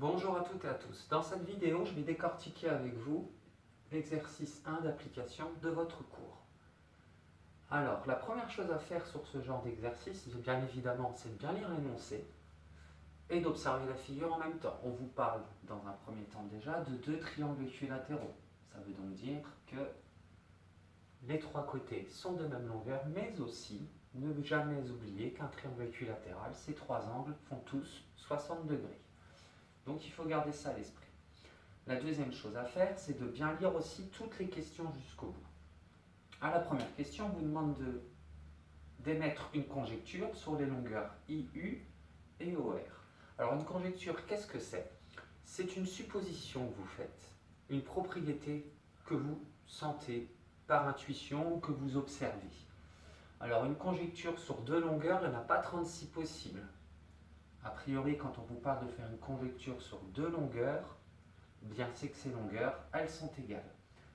Bonjour à toutes et à tous. Dans cette vidéo, je vais décortiquer avec vous l'exercice 1 d'application de votre cours. Alors, la première chose à faire sur ce genre d'exercice, bien évidemment, c'est de bien lire l'énoncé et d'observer la figure en même temps. On vous parle, dans un premier temps déjà, de deux triangles équilatéraux. Ça veut donc dire que les trois côtés sont de même longueur, mais aussi, ne jamais oublier qu'un triangle équilatéral, ces trois angles font tous 60 degrés. Donc il faut garder ça à l'esprit. La deuxième chose à faire, c'est de bien lire aussi toutes les questions jusqu'au bout. À la première question, on vous demande d'émettre une conjecture sur les longueurs IU et OR. Alors une conjecture, qu'est-ce que c'est? C'est une supposition que vous faites, une propriété que vous sentez par intuition ou que vous observez. Alors une conjecture sur deux longueurs, il n'y en a pas 36 possibles. A priori, quand on vous parle de faire une conjecture sur deux longueurs, bien c'est que ces longueurs, elles sont égales.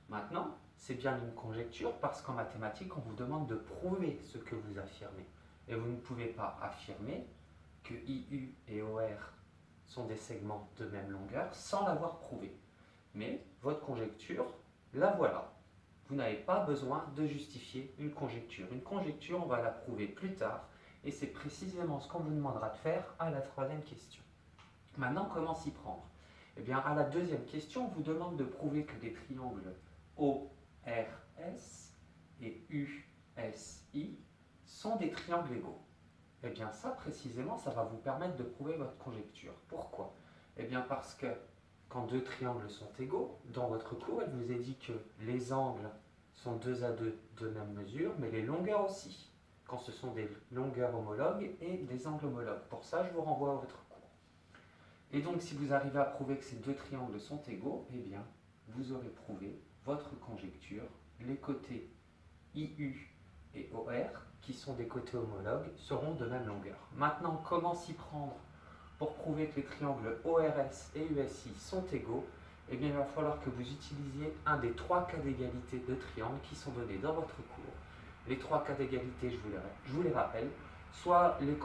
Maintenant, c'est bien une conjecture parce qu'en mathématiques, on vous demande de prouver ce que vous affirmez. Et vous ne pouvez pas affirmer que IU et OR sont des segments de même longueur sans l'avoir prouvé. Mais votre conjecture, la voilà. Vous n'avez pas besoin de justifier une conjecture. Une conjecture, on va la prouver plus tard. Et c'est précisément ce qu'on vous demandera de faire à la troisième question. Maintenant, comment s'y prendre? Eh bien, à la deuxième question, on vous demande de prouver que les triangles ORS et USI sont des triangles égaux. Eh bien, ça, précisément, ça va vous permettre de prouver votre conjecture. Pourquoi? Eh bien, parce que quand deux triangles sont égaux, dans votre cours, il vous est dit que les angles sont 2 à 2 de même mesure, mais les longueurs aussi, quand ce sont des longueurs homologues et des angles homologues. Pour ça, je vous renvoie à votre cours. Et donc, si vous arrivez à prouver que ces deux triangles sont égaux, eh bien, vous aurez prouvé votre conjecture. Les côtés IU et OR, qui sont des côtés homologues, seront de même longueur. Maintenant, comment s'y prendre pour prouver que les triangles ORS et USI sont égaux? Eh bien, il va falloir que vous utilisiez un des trois cas d'égalité de triangles qui sont donnés dans votre cours. Les trois cas d'égalité, je vous les rappelle. Soit les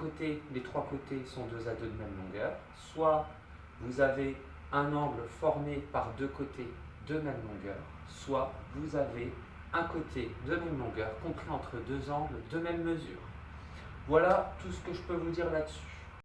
trois côtés sont 2 à 2 de même longueur, soit vous avez un angle formé par deux côtés de même longueur, soit vous avez un côté de même longueur compris entre deux angles de même mesure. Voilà tout ce que je peux vous dire là-dessus.